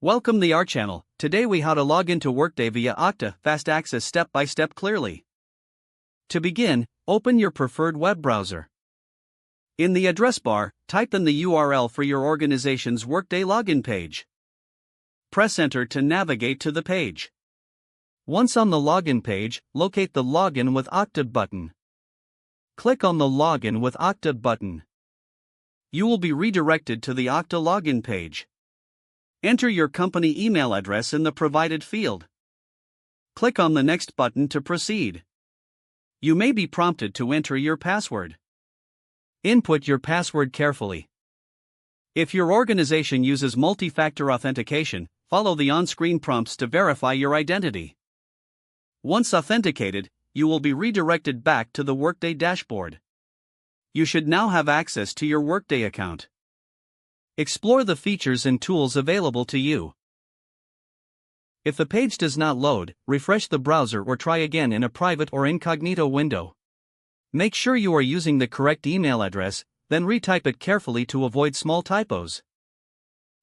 Welcome to our channel. Today we how to log into Workday via Okta Fast Access step by step clearly. To begin, open your preferred web browser. In the address bar, type in the URL for your organization's Workday login page. Press enter to navigate to the page. Once on the login page, locate the Login with Okta button. Click on the Login with Okta button. You will be redirected to the Okta login page. Enter your company email address in the provided field. Click on the Next button to proceed. You may be prompted to enter your password. Input your password carefully. If your organization uses multi-factor authentication, follow the on-screen prompts to verify your identity. Once authenticated, you will be redirected back to the Workday dashboard. You should now have access to your Workday account. Explore the features and tools available to you. If the page does not load, refresh the browser or try again in a private or incognito window. Make sure you are using the correct email address, then retype it carefully to avoid small typos.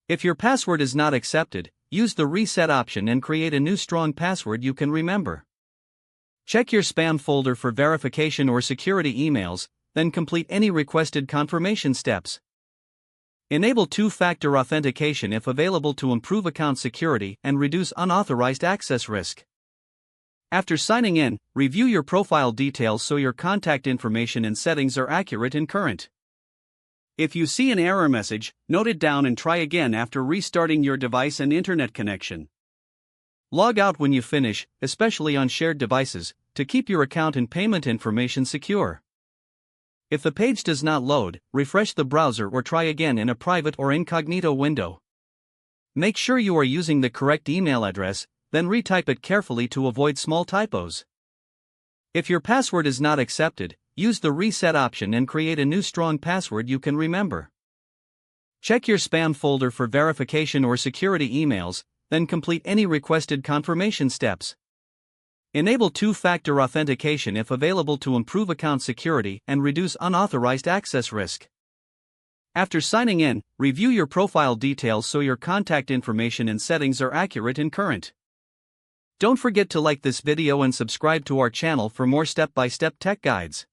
If your password is not accepted, use the reset option and create a new strong password you can remember. Check your spam folder for verification or security emails, then complete any requested confirmation steps. Enable two-factor authentication if available to improve account security and reduce unauthorized access risk. After signing in, review your profile details so your contact information and settings are accurate and current. If you see an error message, note it down and try again after restarting your device and internet connection. Log out when you finish, especially on shared devices, to keep your account and payment information secure. If the page does not load, refresh the browser or try again in a private or incognito window. Make sure you are using the correct email address, then retype it carefully to avoid small typos. If your password is not accepted, use the reset option and create a new strong password you can remember. Check your spam folder for verification or security emails, then complete any requested confirmation steps. Enable two-factor authentication if available to improve account security and reduce unauthorized access risk. After signing in, review your profile details so your contact information and settings are accurate and current. Don't forget to like this video and subscribe to our channel for more step-by-step tech guides.